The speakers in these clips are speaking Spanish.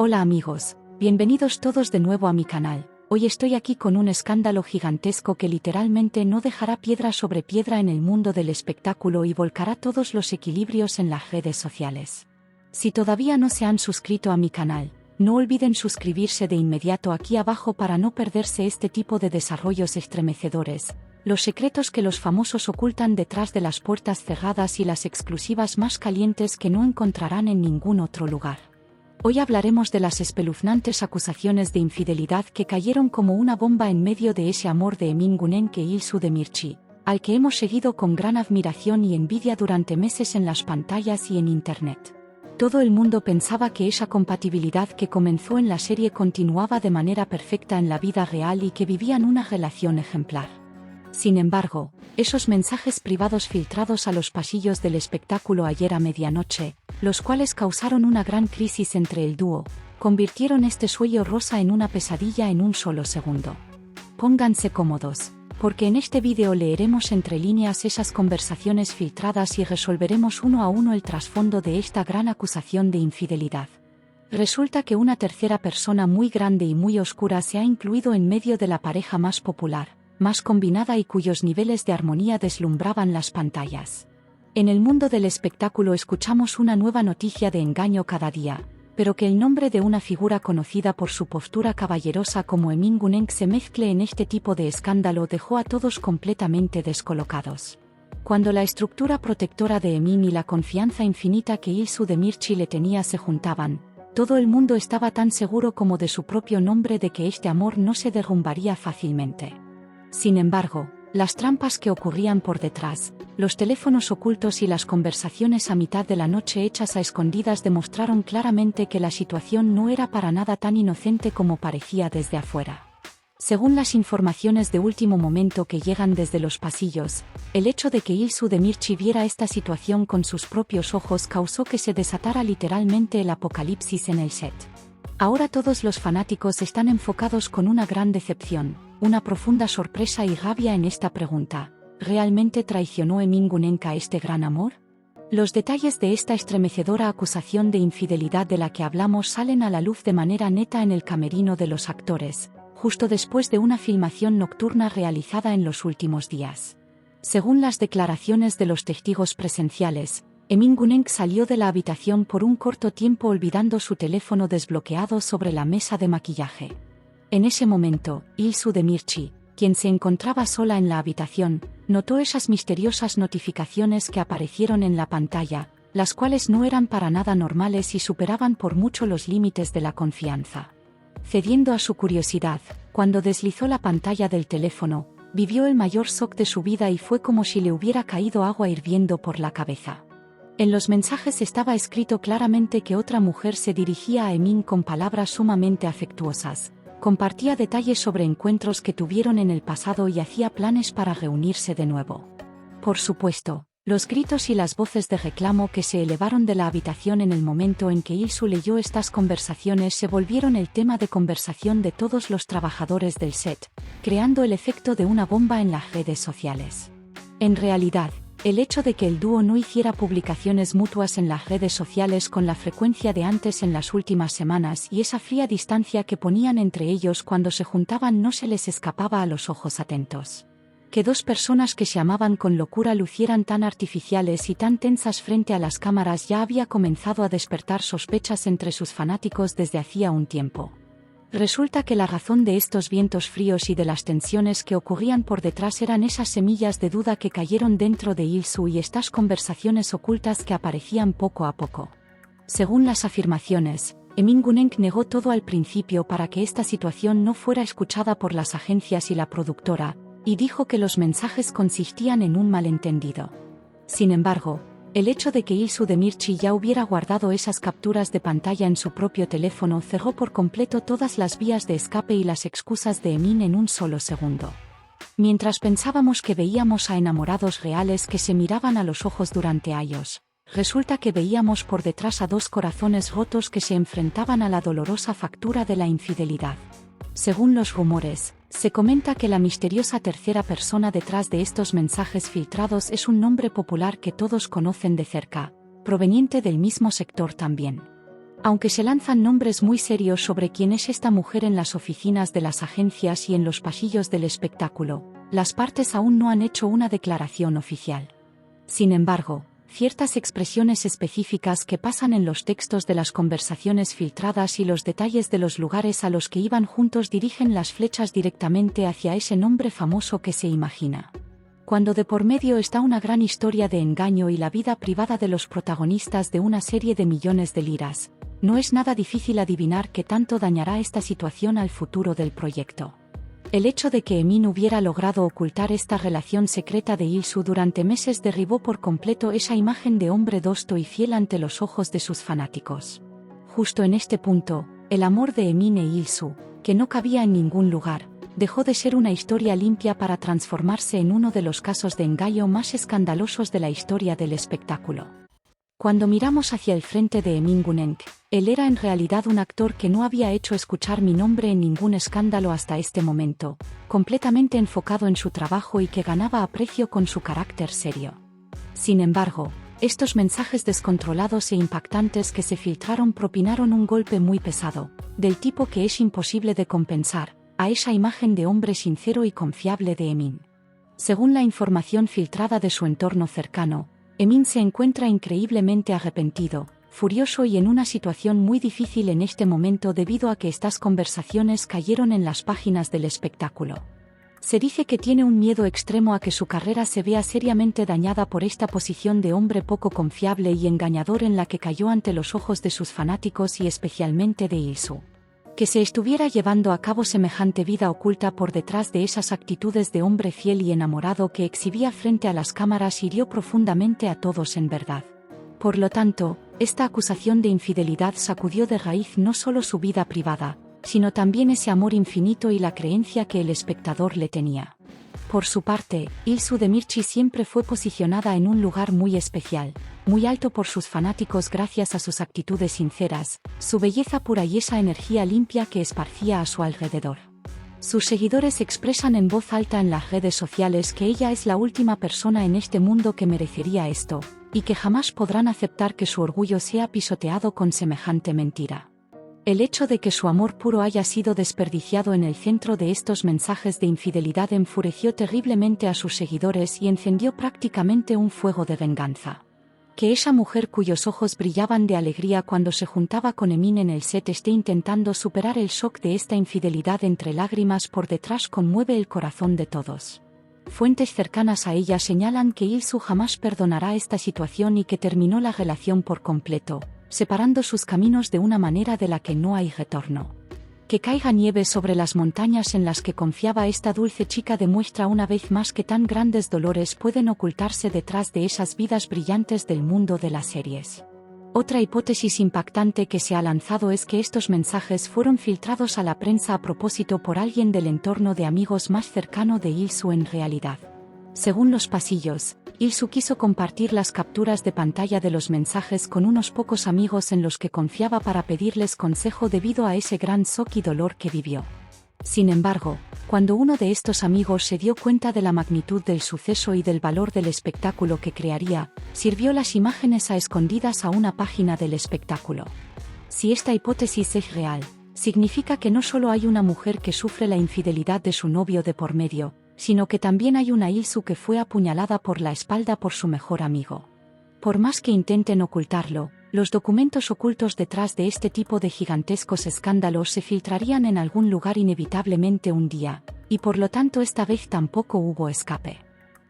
Hola amigos, bienvenidos todos de nuevo a mi canal. Hoy estoy aquí con un escándalo gigantesco que literalmente no dejará piedra sobre piedra en el mundo del espectáculo y volcará todos los equilibrios en las redes sociales. Si todavía no se han suscrito a mi canal, no olviden suscribirse de inmediato aquí abajo para no perderse este tipo de desarrollos estremecedores, los secretos que los famosos ocultan detrás de las puertas cerradas y las exclusivas más calientes que no encontrarán en ningún otro lugar. Hoy hablaremos de las espeluznantes acusaciones de infidelidad que cayeron como una bomba en medio de ese amor de Emin Günenk e İlsu Demirci, al que hemos seguido con gran admiración y envidia durante meses en las pantallas y en internet. Todo el mundo pensaba que esa compatibilidad que comenzó en la serie continuaba de manera perfecta en la vida real y que vivían una relación ejemplar. Sin embargo, esos mensajes privados filtrados a los pasillos del espectáculo ayer a medianoche, los cuales causaron una gran crisis entre el dúo, convirtieron este sueño rosa en una pesadilla en un solo segundo. Pónganse cómodos, porque en este vídeo leeremos entre líneas esas conversaciones filtradas y resolveremos uno a uno el trasfondo de esta gran acusación de infidelidad. Resulta que una tercera persona muy grande y muy oscura se ha incluido en medio de la pareja más popular, más combinada y cuyos niveles de armonía deslumbraban las pantallas. En el mundo del espectáculo escuchamos una nueva noticia de engaño cada día, pero que el nombre de una figura conocida por su postura caballerosa como Emin Günenk se mezcle en este tipo de escándalo dejó a todos completamente descolocados. Cuando la estructura protectora de Emin y la confianza infinita que İlsu Demirci le tenía se juntaban, todo el mundo estaba tan seguro como de su propio nombre de que este amor no se derrumbaría fácilmente. Sin embargo, las trampas que ocurrían por detrás, los teléfonos ocultos y las conversaciones a mitad de la noche hechas a escondidas demostraron claramente que la situación no era para nada tan inocente como parecía desde afuera. Según las informaciones de último momento que llegan desde los pasillos, el hecho de que İlsu Demirci viera esta situación con sus propios ojos causó que se desatara literalmente el apocalipsis en el set. Ahora todos los fanáticos están enfocados con una gran decepción, una profunda sorpresa y rabia en esta pregunta: ¿realmente traicionó Emin Günenk a este gran amor? Los detalles de esta estremecedora acusación de infidelidad de la que hablamos salen a la luz de manera neta en el camerino de los actores, justo después de una filmación nocturna realizada en los últimos días. Según las declaraciones de los testigos presenciales, Emin Günenk salió de la habitación por un corto tiempo olvidando su teléfono desbloqueado sobre la mesa de maquillaje. En ese momento, İlsu Demirci, quien se encontraba sola en la habitación, notó esas misteriosas notificaciones que aparecieron en la pantalla, las cuales no eran para nada normales y superaban por mucho los límites de la confianza. Cediendo a su curiosidad, cuando deslizó la pantalla del teléfono, vivió el mayor shock de su vida y fue como si le hubiera caído agua hirviendo por la cabeza. En los mensajes estaba escrito claramente que otra mujer se dirigía a Emin con palabras sumamente afectuosas, compartía detalles sobre encuentros que tuvieron en el pasado y hacía planes para reunirse de nuevo. Por supuesto, los gritos y las voces de reclamo que se elevaron de la habitación en el momento en que İlsu leyó estas conversaciones se volvieron el tema de conversación de todos los trabajadores del set, creando el efecto de una bomba en las redes sociales. En realidad, el hecho de que el dúo no hiciera publicaciones mutuas en las redes sociales con la frecuencia de antes en las últimas semanas y esa fría distancia que ponían entre ellos cuando se juntaban no se les escapaba a los ojos atentos. Que dos personas que se amaban con locura lucieran tan artificiales y tan tensas frente a las cámaras ya había comenzado a despertar sospechas entre sus fanáticos desde hacía un tiempo. Resulta que la razón de estos vientos fríos y de las tensiones que ocurrían por detrás eran esas semillas de duda que cayeron dentro de İlsu y estas conversaciones ocultas que aparecían poco a poco. Según las afirmaciones, Emin Günenk negó todo al principio para que esta situación no fuera escuchada por las agencias y la productora, y dijo que los mensajes consistían en un malentendido. Sin embargo, el hecho de que İlsu Demirci ya hubiera guardado esas capturas de pantalla en su propio teléfono cerró por completo todas las vías de escape y las excusas de Emin en un solo segundo. Mientras pensábamos que veíamos a enamorados reales que se miraban a los ojos durante años, resulta que veíamos por detrás a dos corazones rotos que se enfrentaban a la dolorosa factura de la infidelidad. Según los rumores, se comenta que la misteriosa tercera persona detrás de estos mensajes filtrados es un nombre popular que todos conocen de cerca, proveniente del mismo sector también. Aunque se lanzan nombres muy serios sobre quién es esta mujer en las oficinas de las agencias y en los pasillos del espectáculo, las partes aún no han hecho una declaración oficial. Sin embargo, ciertas expresiones específicas que pasan en los textos de las conversaciones filtradas y los detalles de los lugares a los que iban juntos dirigen las flechas directamente hacia ese nombre famoso que se imagina. Cuando de por medio está una gran historia de engaño y la vida privada de los protagonistas de una serie de millones de liras, no es nada difícil adivinar qué tanto dañará esta situación al futuro del proyecto. El hecho de que Emin hubiera logrado ocultar esta relación secreta de Il-soo durante meses derribó por completo esa imagen de hombre dosto y fiel ante los ojos de sus fanáticos. Justo en este punto, el amor de Emin e Il-soo, que no cabía en ningún lugar, dejó de ser una historia limpia para transformarse en uno de los casos de engaño más escandalosos de la historia del espectáculo. Cuando miramos hacia el frente de Emin Guneng, él era en realidad un actor que no había hecho escuchar mi nombre en ningún escándalo hasta este momento, completamente enfocado en su trabajo y que ganaba aprecio con su carácter serio. Sin embargo, estos mensajes descontrolados e impactantes que se filtraron propinaron un golpe muy pesado, del tipo que es imposible de compensar, a esa imagen de hombre sincero y confiable de Emin. Según la información filtrada de su entorno cercano, Emin se encuentra increíblemente arrepentido, furioso y en una situación muy difícil en este momento debido a que estas conversaciones cayeron en las páginas del espectáculo. Se dice que tiene un miedo extremo a que su carrera se vea seriamente dañada por esta posición de hombre poco confiable y engañador en la que cayó ante los ojos de sus fanáticos y especialmente de Il-soo. Que se estuviera llevando a cabo semejante vida oculta por detrás de esas actitudes de hombre fiel y enamorado que exhibía frente a las cámaras hirió profundamente a todos en verdad. Por lo tanto, esta acusación de infidelidad sacudió de raíz no solo su vida privada, sino también ese amor infinito y la creencia que el espectador le tenía. Por su parte, Il-soo de Mirchi siempre fue posicionada en un lugar muy especial, muy alto por sus fanáticos gracias a sus actitudes sinceras, su belleza pura y esa energía limpia que esparcía a su alrededor. Sus seguidores expresan en voz alta en las redes sociales que ella es la última persona en este mundo que merecería esto, y que jamás podrán aceptar que su orgullo sea pisoteado con semejante mentira. El hecho de que su amor puro haya sido desperdiciado en el centro de estos mensajes de infidelidad enfureció terriblemente a sus seguidores y encendió prácticamente un fuego de venganza. Que esa mujer cuyos ojos brillaban de alegría cuando se juntaba con Emin en el set esté intentando superar el shock de esta infidelidad entre lágrimas por detrás conmueve el corazón de todos. Fuentes cercanas a ella señalan que Il-soo jamás perdonará esta situación y que terminó la relación por completo, separando sus caminos de una manera de la que no hay retorno. Que caiga nieve sobre las montañas en las que confiaba esta dulce chica demuestra una vez más que tan grandes dolores pueden ocultarse detrás de esas vidas brillantes del mundo de las series. Otra hipótesis impactante que se ha lanzado es que estos mensajes fueron filtrados a la prensa a propósito por alguien del entorno de amigos más cercano de Il-soo en realidad. Según los pasillos, Il-soo quiso compartir las capturas de pantalla de los mensajes con unos pocos amigos en los que confiaba para pedirles consejo debido a ese gran shock y dolor que vivió. Sin embargo, cuando uno de estos amigos se dio cuenta de la magnitud del suceso y del valor del espectáculo que crearía, sirvió las imágenes a escondidas a una página del espectáculo. Si esta hipótesis es real, significa que no solo hay una mujer que sufre la infidelidad de su novio de por medio, sino que también hay una Il-soo que fue apuñalada por la espalda por su mejor amigo. Por más que intenten ocultarlo, los documentos ocultos detrás de este tipo de gigantescos escándalos se filtrarían en algún lugar inevitablemente un día, y por lo tanto esta vez tampoco hubo escape.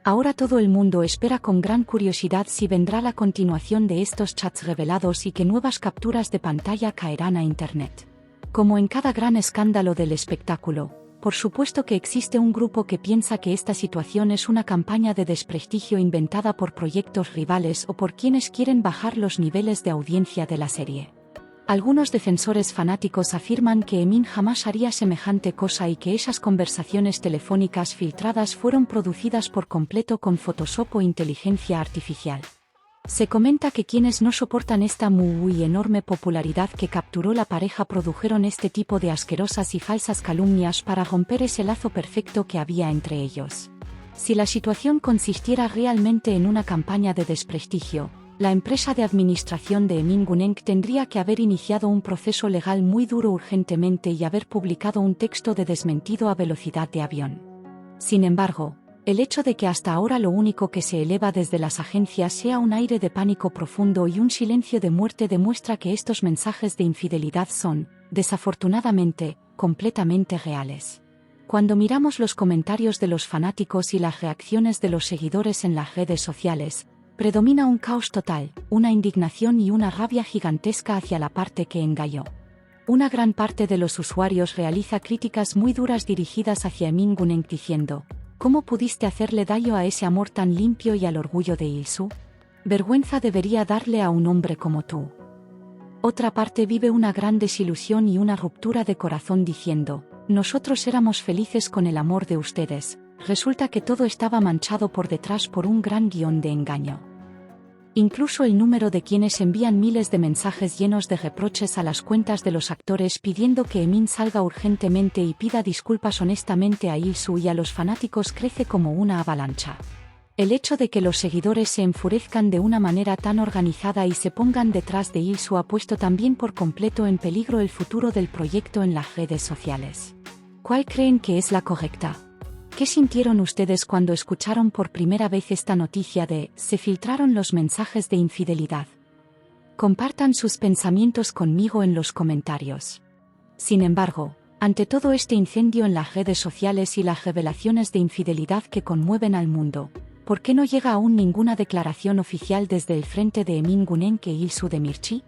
Ahora todo el mundo espera con gran curiosidad si vendrá la continuación de estos chats revelados y qué nuevas capturas de pantalla caerán a Internet. Como en cada gran escándalo del espectáculo, por supuesto que existe un grupo que piensa que esta situación es una campaña de desprestigio inventada por proyectos rivales o por quienes quieren bajar los niveles de audiencia de la serie. Algunos defensores fanáticos afirman que Emin jamás haría semejante cosa y que esas conversaciones telefónicas filtradas fueron producidas por completo con Photoshop o inteligencia artificial. Se comenta que quienes no soportan esta muy enorme popularidad que capturó la pareja produjeron este tipo de asquerosas y falsas calumnias para romper ese lazo perfecto que había entre ellos. Si la situación consistiera realmente en una campaña de desprestigio, La empresa de administración de Emin Guneng tendría que haber iniciado un proceso legal muy duro urgentemente y haber publicado un texto de desmentido a velocidad de avión. Sin embargo, el hecho de que hasta ahora lo único que se eleva desde las agencias sea un aire de pánico profundo y un silencio de muerte demuestra que estos mensajes de infidelidad son, desafortunadamente, completamente reales. Cuando miramos los comentarios de los fanáticos y las reacciones de los seguidores en las redes sociales, predomina un caos total, una indignación y una rabia gigantesca hacia la parte que engañó. Una gran parte de los usuarios realiza críticas muy duras dirigidas hacia Emin Guneng diciendo: ¿cómo pudiste hacerle daño a ese amor tan limpio y al orgullo de Ilsu? Vergüenza debería darle a un hombre como tú. Otra parte vive una gran desilusión y una ruptura de corazón diciendo: nosotros éramos felices con el amor de ustedes, resulta que todo estaba manchado por detrás por un gran guión de engaño. Incluso el número de quienes envían miles de mensajes llenos de reproches a las cuentas de los actores pidiendo que Emin salga urgentemente y pida disculpas honestamente a Ilsu y a los fanáticos crece como una avalancha. El hecho de que los seguidores se enfurezcan de una manera tan organizada y se pongan detrás de Ilsu ha puesto también por completo en peligro el futuro del proyecto en las redes sociales. ¿Cuál creen que es la correcta? ¿Qué sintieron ustedes cuando escucharon por primera vez esta noticia de "se filtraron los mensajes de infidelidad"? Compartan sus pensamientos conmigo en los comentarios. Sin embargo, ante todo este incendio en las redes sociales y las revelaciones de infidelidad que conmueven al mundo, ¿por qué no llega aún ninguna declaración oficial desde el frente de Emin Guneng e Ilsu Demirci?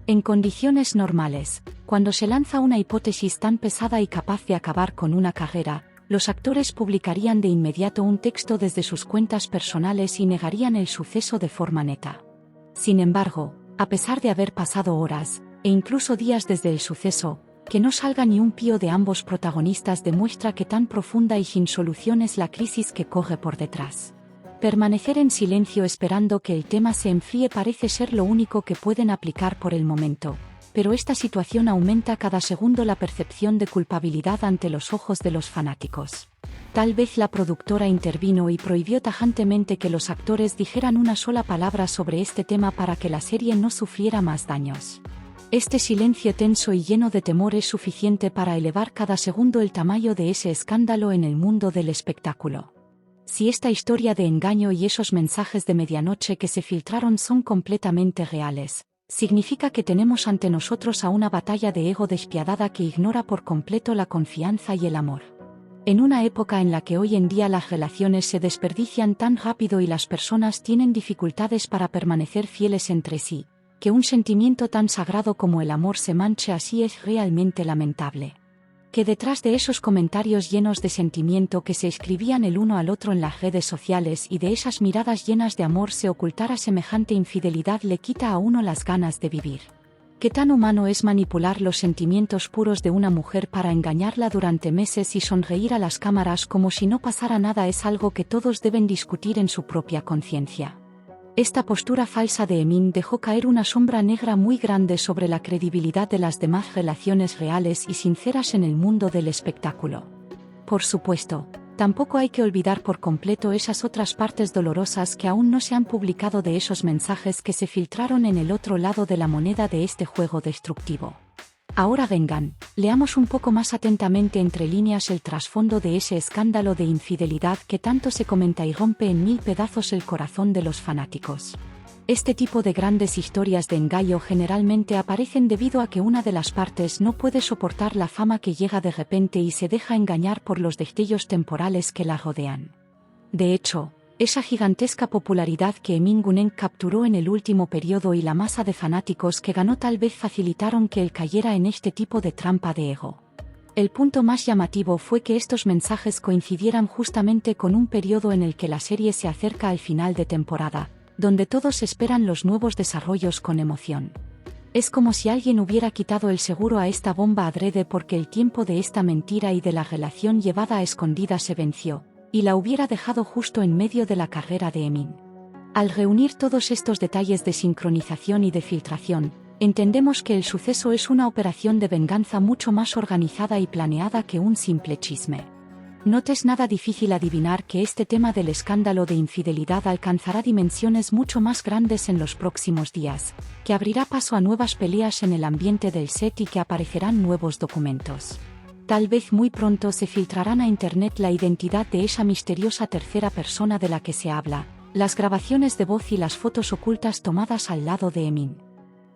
En condiciones normales, cuando se lanza una hipótesis tan pesada y capaz de acabar con una carrera, los actores publicarían de inmediato un texto desde sus cuentas personales y negarían el suceso de forma neta. Sin embargo, a pesar de haber pasado horas, e incluso días desde el suceso, que no salga ni un pío de ambos protagonistas demuestra que tan profunda y sin solución es la crisis que corre por detrás. Permanecer en silencio esperando que el tema se enfríe parece ser lo único que pueden aplicar por el momento, pero esta situación aumenta cada segundo la percepción de culpabilidad ante los ojos de los fanáticos. Tal vez la productora intervino y prohibió tajantemente que los actores dijeran una sola palabra sobre este tema para que la serie no sufriera más daños. Este silencio tenso y lleno de temor es suficiente para elevar cada segundo el tamaño de ese escándalo en el mundo del espectáculo. Si esta historia de engaño y esos mensajes de medianoche que se filtraron son completamente reales, significa que tenemos ante nosotros a una batalla de ego despiadada que ignora por completo la confianza y el amor. En una época en la que hoy en día las relaciones se desperdician tan rápido y las personas tienen dificultades para permanecer fieles entre sí, que un sentimiento tan sagrado como el amor se manche así es realmente lamentable. Que detrás de esos comentarios llenos de sentimiento que se escribían el uno al otro en las redes sociales y de esas miradas llenas de amor se ocultara semejante infidelidad le quita a uno las ganas de vivir. ¿Qué tan humano es manipular los sentimientos puros de una mujer para engañarla durante meses y sonreír a las cámaras como si no pasara nada? Es algo que todos deben discutir en su propia conciencia. Esta postura falsa de Emin dejó caer una sombra negra muy grande sobre la credibilidad de las demás relaciones reales y sinceras en el mundo del espectáculo. Por supuesto, tampoco hay que olvidar por completo esas otras partes dolorosas que aún no se han publicado de esos mensajes que se filtraron en el otro lado de la moneda de este juego destructivo. Ahora vengan, leamos un poco más atentamente entre líneas el trasfondo de ese escándalo de infidelidad que tanto se comenta y rompe en mil pedazos el corazón de los fanáticos. Este tipo de grandes historias de engaño generalmente aparecen debido a que una de las partes no puede soportar la fama que llega de repente y se deja engañar por los destellos temporales que la rodean. De hecho, esa gigantesca popularidad que Emin Guneng capturó en el último periodo y la masa de fanáticos que ganó tal vez facilitaron que él cayera en este tipo de trampa de ego. El punto más llamativo fue que estos mensajes coincidieran justamente con un periodo en el que la serie se acerca al final de temporada, donde todos esperan los nuevos desarrollos con emoción. Es como si alguien hubiera quitado el seguro a esta bomba adrede porque el tiempo de esta mentira y de la relación llevada a escondidas se venció, y la hubiera dejado justo en medio de la carrera de Emin. Al reunir todos estos detalles de sincronización y de filtración, entendemos que el suceso es una operación de venganza mucho más organizada y planeada que un simple chisme. No te es nada difícil adivinar que este tema del escándalo de infidelidad alcanzará dimensiones mucho más grandes en los próximos días, que abrirá paso a nuevas peleas en el ambiente del set y que aparecerán nuevos documentos. Tal vez muy pronto se filtrarán a internet la identidad de esa misteriosa tercera persona de la que se habla, las grabaciones de voz y las fotos ocultas tomadas al lado de Emin.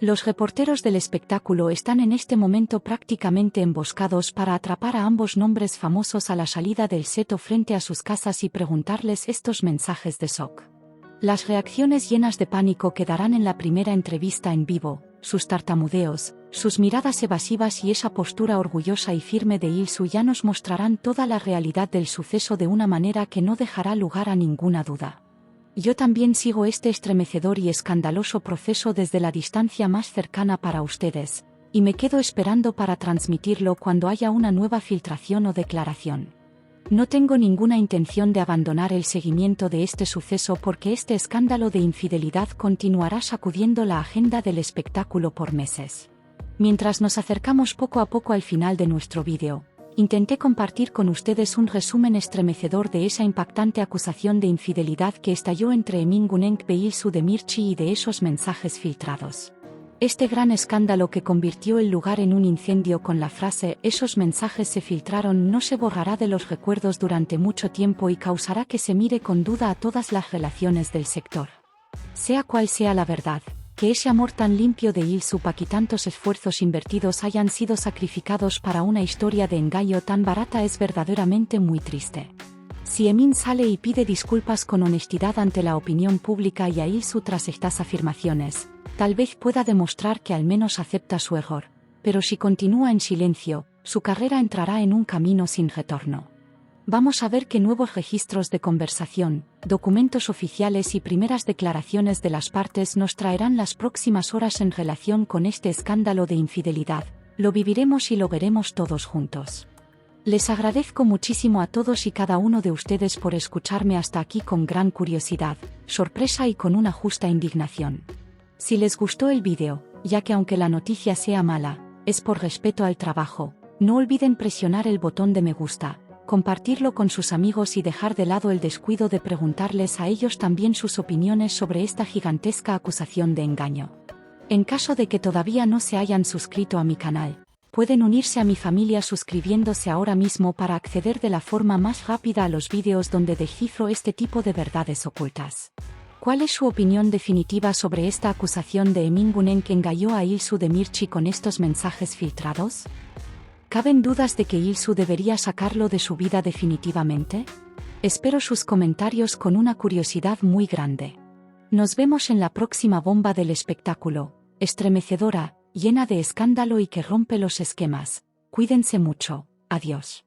Los reporteros del espectáculo están en este momento prácticamente emboscados para atrapar a ambos nombres famosos a la salida del set o frente a sus casas y preguntarles estos mensajes de shock. Las reacciones llenas de pánico que darán en la primera entrevista en vivo, sus tartamudeos, sus miradas evasivas y esa postura orgullosa y firme de Il-soo ya nos mostrarán toda la realidad del suceso de una manera que no dejará lugar a ninguna duda. Yo también sigo este estremecedor y escandaloso proceso desde la distancia más cercana para ustedes, y me quedo esperando para transmitirlo cuando haya una nueva filtración o declaración. No tengo ninguna intención de abandonar el seguimiento de este suceso porque este escándalo de infidelidad continuará sacudiendo la agenda del espectáculo por meses. Mientras nos acercamos poco a poco al final de nuestro vídeo, intenté compartir con ustedes un resumen estremecedor de esa impactante acusación de infidelidad que estalló entre Emin Guneng e Il-soo de Mirchi y de esos mensajes filtrados. Este gran escándalo que convirtió el lugar en un incendio con la frase «esos mensajes se filtraron» no se borrará de los recuerdos durante mucho tiempo y causará que se mire con duda a todas las relaciones del sector. Sea cual sea la verdad, que ese amor tan limpio de Il-soo y tantos esfuerzos invertidos hayan sido sacrificados para una historia de engaño tan barata es verdaderamente muy triste. Si Emin sale y pide disculpas con honestidad ante la opinión pública y a Il-soo tras estas afirmaciones, tal vez pueda demostrar que al menos acepta su error, pero si continúa en silencio, su carrera entrará en un camino sin retorno. Vamos a ver qué nuevos registros de conversación, documentos oficiales y primeras declaraciones de las partes nos traerán las próximas horas en relación con este escándalo de infidelidad. Lo viviremos y lo veremos todos juntos. Les agradezco muchísimo a todos y cada uno de ustedes por escucharme hasta aquí con gran curiosidad, sorpresa y con una justa indignación. Si les gustó el vídeo, ya que aunque la noticia sea mala, es por respeto al trabajo, no olviden presionar el botón de me gusta, compartirlo con sus amigos y dejar de lado el descuido de preguntarles a ellos también sus opiniones sobre esta gigantesca acusación de engaño. En caso de que todavía no se hayan suscrito a mi canal, pueden unirse a mi familia suscribiéndose ahora mismo para acceder de la forma más rápida a los vídeos donde descifro este tipo de verdades ocultas. ¿Cuál es su opinión definitiva sobre esta acusación de Emin Guneng que engañó a Il-soo de Mirchi con estos mensajes filtrados? ¿Caben dudas de que Il-soo debería sacarlo de su vida definitivamente? Espero sus comentarios con una curiosidad muy grande. Nos vemos en la próxima bomba del espectáculo, estremecedora, llena de escándalo y que rompe los esquemas. Cuídense mucho. Adiós.